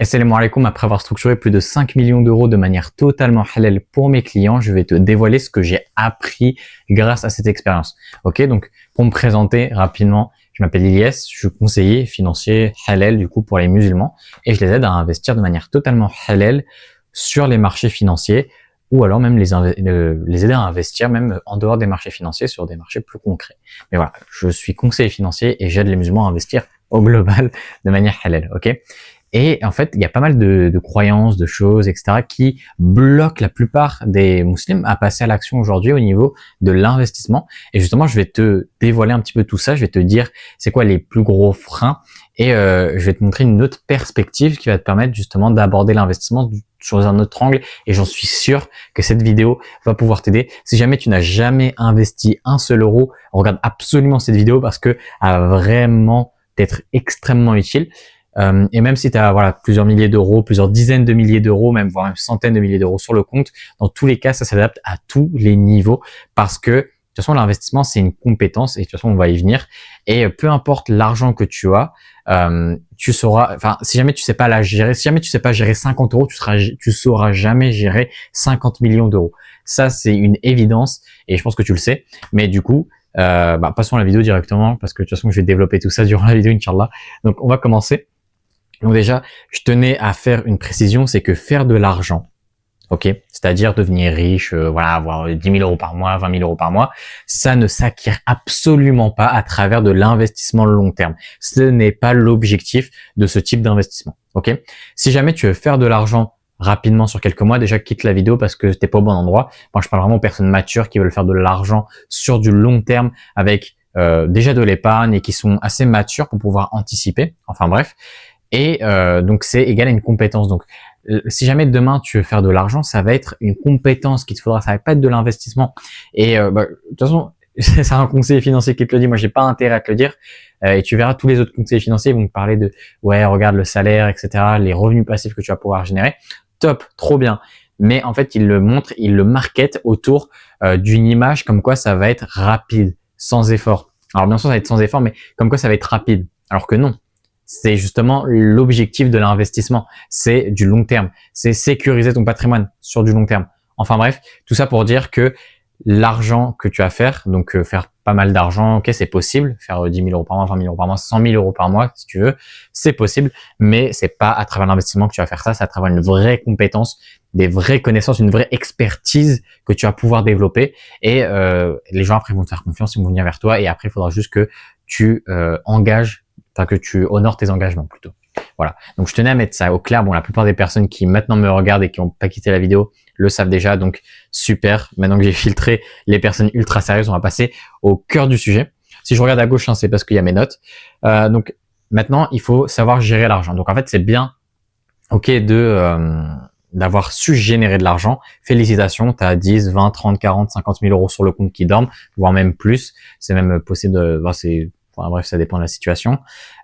Assalamu alaikum, après avoir structuré plus de 5 millions d'euros de manière totalement halal pour mes clients, je vais te dévoiler ce que j'ai appris grâce à cette expérience. Ok, donc pour me présenter rapidement, je m'appelle Ilyes, je suis conseiller financier halal du coup pour les musulmans et je les aide à investir de manière totalement halal sur les marchés financiers ou alors même les aider à investir même en dehors des marchés financiers sur des marchés plus concrets. Mais voilà, je suis conseiller financier et j'aide les musulmans à investir au global de manière halal, ok? Et en fait, il y a pas mal de croyances, de choses, etc., qui bloquent la plupart des musulmans à passer à l'action aujourd'hui au niveau de l'investissement. Et justement, je vais te dévoiler un petit peu tout ça. Je vais te dire c'est quoi les plus gros freins et je vais te montrer une autre perspective qui va te permettre justement d'aborder l'investissement sur un autre angle. Et j'en suis sûr que cette vidéo va pouvoir t'aider. Si jamais tu n'as jamais investi un seul euro, regarde absolument cette vidéo parce que elle va vraiment t'être extrêmement utile. Et même si tu as plusieurs milliers d'euros, plusieurs dizaines de milliers d'euros, même voire même centaines de milliers d'euros sur le compte, dans tous les cas, ça s'adapte à tous les niveaux parce que de toute façon, l'investissement, c'est une compétence et de toute façon, on va y venir. Et peu importe l'argent que tu as, tu sauras, enfin, si jamais tu sais pas la gérer, si jamais tu sais pas gérer 50 euros, tu sauras jamais gérer 50 millions d'euros. Ça, c'est une évidence et je pense que tu le sais. Mais du coup, passons à la vidéo directement parce que de toute façon, je vais développer tout ça durant la vidéo, Inch'Allah. Donc, on va commencer. Donc déjà, je tenais à faire une précision, c'est que faire de l'argent, ok, c'est-à-dire devenir riche, avoir 10 000 euros par mois, 20 000 euros par mois, ça ne s'acquiert absolument pas à travers de l'investissement long terme. Ce n'est pas l'objectif de ce type d'investissement, ok. Si jamais tu veux faire de l'argent rapidement sur quelques mois, déjà quitte la vidéo parce que t'es pas au bon endroit. Moi, je parle vraiment aux personnes matures qui veulent faire de l'argent sur du long terme avec déjà de l'épargne et qui sont assez matures pour pouvoir anticiper. Enfin bref. Et donc c'est égal à une compétence. Donc si jamais demain tu veux faire de l'argent, ça va être une compétence qu'il te faudra, ça va pas être de l'investissement. Et de toute façon, c'est un conseiller financier qui te le dit, moi j'ai pas intérêt à te le dire. Et tu verras tous les autres conseillers financiers vont te parler de ouais, regarde le salaire, etc., les revenus passifs que tu vas pouvoir générer. Top, trop bien. Mais en fait, il le montre, il le market autour d'une image comme quoi ça va être rapide, sans effort. Alors bien sûr, ça va être sans effort, mais comme quoi ça va être rapide. Alors que non. C'est justement l'objectif de l'investissement. C'est du long terme. C'est sécuriser ton patrimoine sur du long terme. Enfin bref, tout ça pour dire que l'argent que tu vas faire, donc faire pas mal d'argent, ok, c'est possible. Faire 10 000 euros par mois, 20 000 euros par mois, 100 000 euros par mois, si tu veux, c'est possible. Mais c'est pas à travers l'investissement que tu vas faire ça. C'est à travers une vraie compétence, des vraies connaissances, une vraie expertise que tu vas pouvoir développer. Et les gens après vont te faire confiance, ils vont venir vers toi. Et après, il faudra juste que tu engages, enfin que tu honores tes engagements plutôt. Voilà. Donc je tenais à mettre ça au clair. Bon, la plupart des personnes qui maintenant me regardent et qui n'ont pas quitté la vidéo le savent déjà. Donc super. Maintenant que j'ai filtré les personnes ultra sérieuses, on va passer au cœur du sujet. Si je regarde à gauche, hein, c'est parce qu'il y a mes notes. Donc maintenant, il faut savoir gérer l'argent. Donc en fait, c'est bien, ok, d'avoir su générer de l'argent. Félicitations, tu as 10, 20, 30, 40, 50 000 euros sur le compte qui dorment, voire même plus. C'est même possible de... bref, ça dépend de la situation.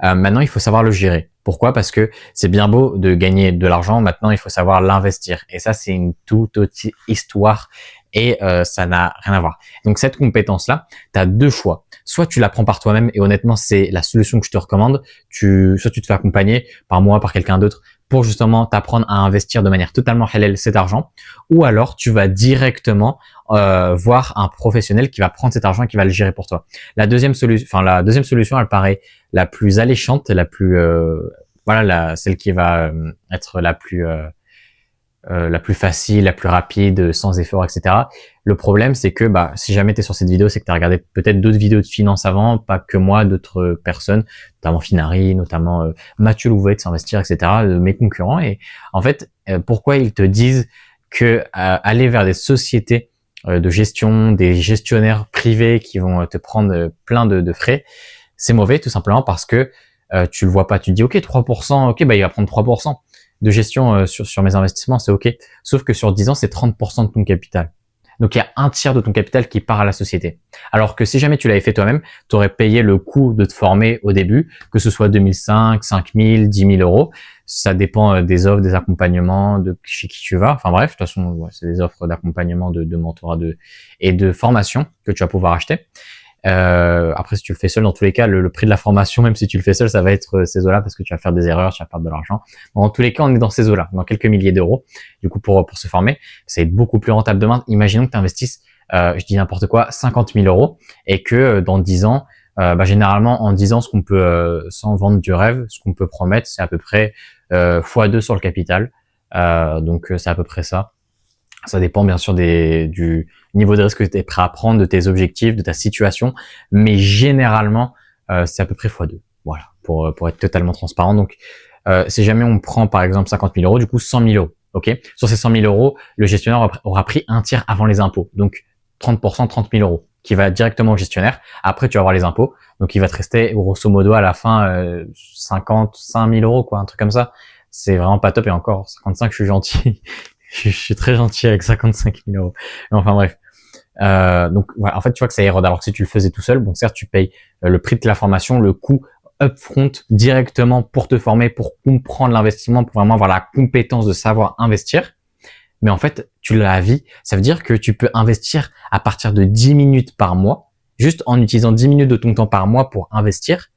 Maintenant, il faut savoir le gérer. Pourquoi? Parce que c'est bien beau de gagner de l'argent. Maintenant, il faut savoir l'investir. Et ça, c'est une toute autre histoire et ça n'a rien à voir. Donc, cette compétence-là, tu as deux choix. Soit tu l'apprends par toi-même et honnêtement, c'est la solution que je te recommande. Soit tu te fais accompagner par moi, par quelqu'un d'autre pour justement t'apprendre à investir de manière totalement halal cet argent. Ou alors, tu vas directement voir un professionnel qui va prendre cet argent et qui va le gérer pour toi. La deuxième solution, elle paraît la plus alléchante, la plus celle qui va être la plus facile, la plus rapide, sans effort, etc. Le problème, c'est que si jamais tu es sur cette vidéo, c'est que tu as regardé peut-être d'autres vidéos de finance avant, pas que moi, d'autres personnes, notamment Finari, notamment Mathieu Louvet de s'investir, etc., mes concurrents. Et en fait, pourquoi ils te disent que aller vers des sociétés de gestion, des gestionnaires privés qui vont te prendre plein de frais, c'est mauvais tout simplement parce que tu le vois pas. Tu te dis ok 3%, ok il va prendre 3% de gestion sur mes investissements, c'est ok. Sauf que sur 10 ans, c'est 30% de ton capital. Donc il y a un tiers de ton capital qui part à la société. Alors que si jamais tu l'avais fait toi-même, tu aurais payé le coût de te former au début, que ce soit 2005, 5000, 10 000 euros. Ça dépend des offres, des accompagnements, de chez qui tu vas. Enfin bref, de toute façon, c'est des offres d'accompagnement, de mentorat et de formation que tu vas pouvoir acheter. Après, si tu le fais seul, dans tous les cas, le prix de la formation, même si tu le fais seul, ça va être ces eaux-là parce que tu vas faire des erreurs, tu vas perdre de l'argent. Dans tous les cas, on est dans ces eaux-là, dans quelques milliers d'euros. Du coup, pour se former, ça va être beaucoup plus rentable demain. Imaginons que tu investisses, je dis n'importe quoi, 50 000 euros et que dans 10 ans, généralement en 10 ans, ce qu'on peut, sans vendre du rêve, ce qu'on peut promettre, c'est à peu près x2 sur le capital. Donc c'est à peu près ça. Ça dépend bien sûr du niveau de risque que tu es prêt à prendre, de tes objectifs, de ta situation, mais généralement c'est à peu près x2. Voilà, pour être totalement transparent. Donc si jamais on prend par exemple 50 000 euros, du coup 100 000 euros. Ok. Sur ces 100 000 euros, le gestionnaire aura pris un tiers avant les impôts, donc 30%, 30 000 euros, qui va directement au gestionnaire. Après tu vas avoir les impôts, donc il va te rester grosso modo à la fin 55 000 euros, quoi, un truc comme ça. C'est vraiment pas top, et encore 55, je suis gentil. Je suis très gentil avec 55 000 euros. Enfin bref. Donc voilà, en fait, tu vois que ça érode. Alors que si tu le faisais tout seul, bon certes, tu payes le prix de la formation, le coût upfront directement pour te former, pour comprendre l'investissement, pour vraiment avoir la compétence de savoir investir. Mais en fait, tu l'as à vie. Ça veut dire que tu peux investir à partir de 10 minutes par mois, juste en utilisant 10 minutes de ton temps par mois pour investir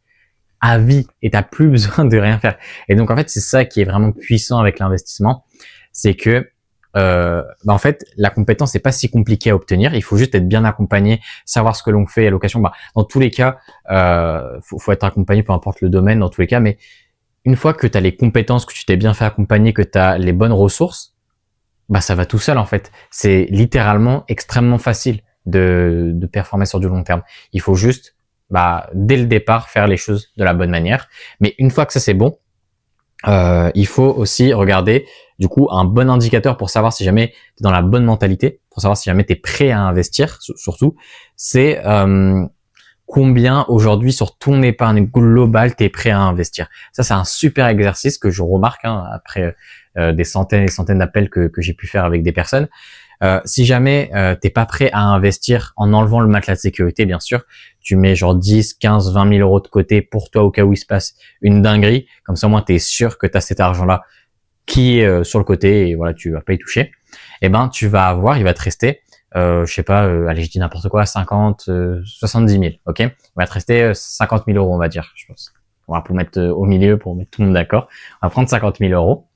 à vie, et t'as plus besoin de rien faire. Et donc en fait, c'est ça qui est vraiment puissant avec l'investissement, c'est que en fait, la compétence n'est pas si compliquée à obtenir. Il faut juste être bien accompagné, savoir ce que l'on fait à l'occasion. Dans tous les cas, faut être accompagné, peu importe le domaine, dans tous les cas. Mais une fois que tu as les compétences, que tu t'es bien fait accompagner, que tu as les bonnes ressources, ça va tout seul en fait. C'est littéralement extrêmement facile de performer sur du long terme. Il faut juste, dès le départ, faire les choses de la bonne manière. Mais une fois que ça c'est bon, il faut aussi regarder du coup un bon indicateur pour savoir si jamais tu es dans la bonne mentalité, pour savoir si jamais tu es prêt à investir, surtout, c'est combien aujourd'hui sur ton épargne globale tu es prêt à investir. Ça, c'est un super exercice que je remarque après des centaines et des centaines d'appels que j'ai pu faire avec des personnes. Si jamais t'es pas prêt à investir en enlevant le matelas de sécurité, bien sûr, tu mets genre 10, 15, 20 000 euros de côté pour toi au cas où il se passe une dinguerie. Comme ça, au moins, t'es sûr que tu as cet argent-là qui est sur le côté et voilà, tu vas pas y toucher. Et tu vas avoir, il va te rester, je sais pas, allez, je dis n'importe quoi, 50, 70 000, ok? Il va te rester 50 000 euros, on va dire, je pense. Voilà, pour mettre au milieu, pour mettre tout le monde d'accord. On va prendre 50 000 euros.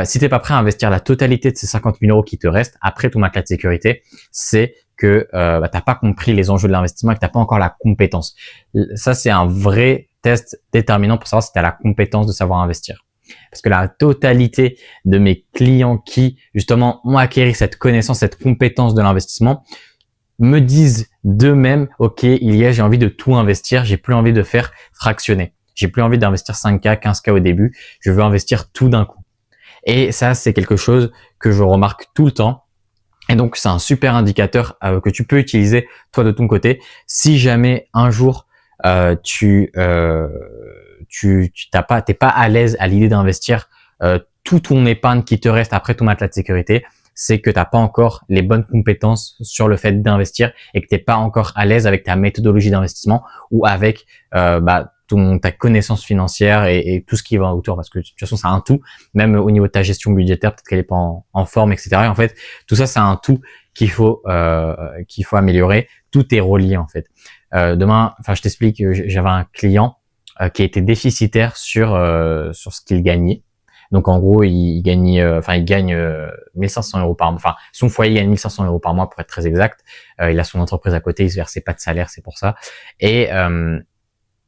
Si t'es pas prêt à investir la totalité de ces 50 000 euros qui te restent après ton matelas de sécurité, c'est que t'as pas compris les enjeux de l'investissement et que t'as pas encore la compétence. Ça, c'est un vrai test déterminant pour savoir si tu as la compétence de savoir investir. Parce que la totalité de mes clients qui justement ont acquis cette connaissance, cette compétence de l'investissement, me disent d'eux-mêmes, ok, j'ai envie de tout investir, j'ai plus envie de faire fractionner. J'ai plus envie d'investir 5K, 15K au début, je veux investir tout d'un coup. Et ça, c'est quelque chose que je remarque tout le temps. Et donc, c'est un super indicateur que tu peux utiliser toi de ton côté. Si jamais un jour t'es pas à l'aise à l'idée d'investir tout ton épargne qui te reste après ton matelas de sécurité, c'est que t'as pas encore les bonnes compétences sur le fait d'investir et que t'es pas encore à l'aise avec ta méthodologie d'investissement ou avec ta connaissance financière et tout ce qui va autour, parce que de toute façon c'est un tout, même au niveau de ta gestion budgétaire, peut-être qu'elle est pas en forme, etc. Et en fait, tout ça c'est un tout qu'il faut améliorer. Tout est relié en fait. Demain, je t'explique, j'avais un client qui était déficitaire sur ce qu'il gagnait. Donc en gros, il gagne 1500 euros par mois. Enfin, son foyer gagne 1500 euros par mois pour être très exact. Il a son entreprise à côté, il se versait pas de salaire, c'est pour ça. Et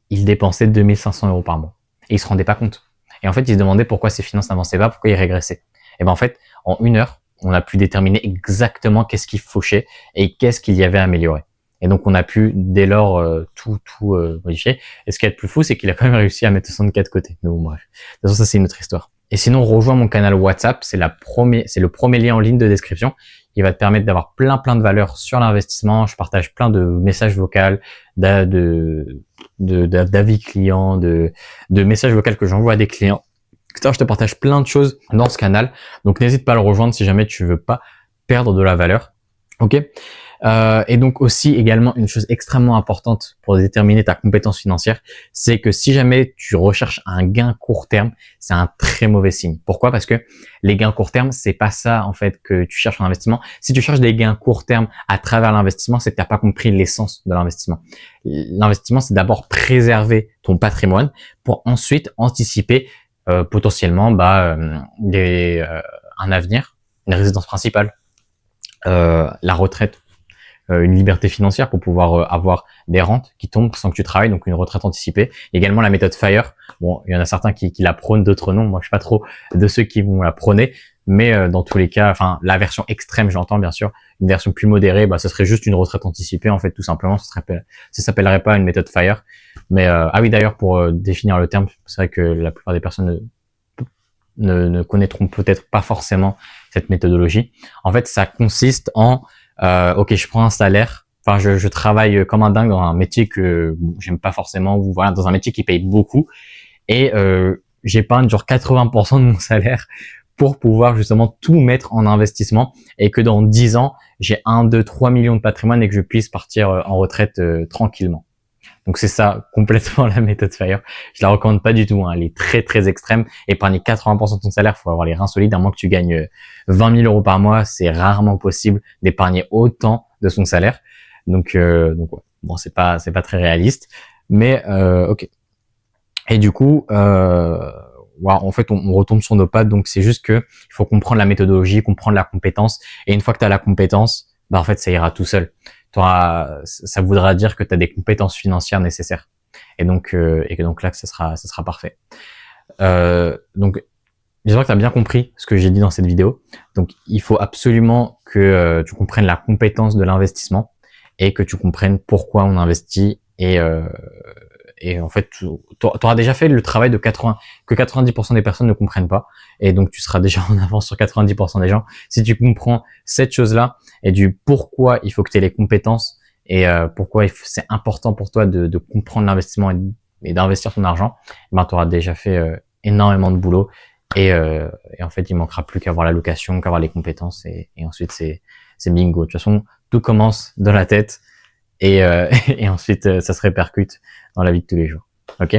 il dépensait 2500 euros par mois. Et il se rendait pas compte. Et en fait, il se demandait pourquoi ses finances n'avançaient pas, pourquoi il régressait. Et en fait, en 1 heure, on a pu déterminer exactement qu'est-ce qui fauchait et qu'est-ce qu'il y avait à améliorer. Et donc, on a pu, dès lors, tout modifier. Et ce qui est le plus fou, c'est qu'il a quand même réussi à mettre 64 de côté. Mais bon, bref. De toute façon, ça, c'est une autre histoire. Et sinon, rejoins mon canal WhatsApp. C'est le premier lien en ligne de description. Il va te permettre d'avoir plein de valeurs sur l'investissement. Je partage plein de messages vocaux, d'avis clients, de messages vocaux que j'envoie à des clients. Je te partage plein de choses dans ce canal. Donc, n'hésite pas à le rejoindre si jamais tu veux pas perdre de la valeur. Ok? Et donc aussi également une chose extrêmement importante pour déterminer ta compétence financière, c'est que si jamais tu recherches un gain court terme, c'est un très mauvais signe. Pourquoi? Parce que les gains court terme, c'est pas ça en fait que tu cherches en investissement. Si tu cherches des gains court terme à travers l'investissement, c'est que tu n'as pas compris l'essence de l'investissement. L'investissement, c'est d'abord préserver ton patrimoine pour ensuite anticiper potentiellement un avenir, une résidence principale, la retraite, une liberté financière pour pouvoir avoir des rentes qui tombent sans que tu travailles, donc une retraite anticipée. Également la méthode FIRE. Bon, il y en a certains qui la prônent, d'autres non. Moi, je suis pas trop de ceux qui vont la prôner, mais dans tous les cas, enfin la version extrême, j'entends bien sûr. Une version plus modérée, ce serait juste une retraite anticipée en fait, tout simplement. Ça s'appellerait pas une méthode FIRE. Mais ah oui, d'ailleurs, pour définir le terme, c'est vrai que la plupart des personnes ne connaîtront peut-être pas forcément cette méthodologie. En fait, ça consiste en ok, je prends un salaire, enfin je travaille comme un dingue dans un métier que j'aime pas forcément, ou voilà, dans un métier qui paye beaucoup, et j'épargne genre 80% de mon salaire pour pouvoir justement tout mettre en investissement, et que dans 10 ans, j'ai 1, 2, 3 millions de patrimoine et que je puisse partir en retraite tranquillement. Donc c'est ça complètement la méthode FIRE. Je la recommande pas du tout, hein. Elle est très très extrême. Épargner 80% de ton salaire, faut avoir les reins solides. À moins que tu gagnes 20 000 euros par mois, c'est rarement possible d'épargner autant de son salaire. Donc ouais. Bon, c'est pas très réaliste, mais ok. Et du coup, en fait, on retombe sur nos pattes. Donc c'est juste que il faut comprendre la méthodologie, comprendre la compétence. Et une fois que tu as la compétence, en fait, ça ira tout seul. Ça voudra dire que tu as des compétences financières nécessaires. Et donc là, ça sera parfait. Donc, j'espère que tu as bien compris ce que j'ai dit dans cette vidéo. Donc, il faut absolument que tu comprennes la compétence de l'investissement et que tu comprennes pourquoi on investit. Et en fait, tu auras déjà fait le travail que 90% des personnes ne comprennent pas. Et donc, tu seras déjà en avance sur 90% des gens. Si tu comprends cette chose-là et du pourquoi il faut que tu aies les compétences et pourquoi c'est important pour toi de comprendre l'investissement et d'investir ton argent, tu auras déjà fait énormément de boulot. Et en fait, il manquera plus qu'à avoir l'allocation, qu'à avoir les compétences. Et ensuite, c'est bingo. De toute façon, tout commence dans la tête. Et ensuite, ça se répercute dans la vie de tous les jours. Ok?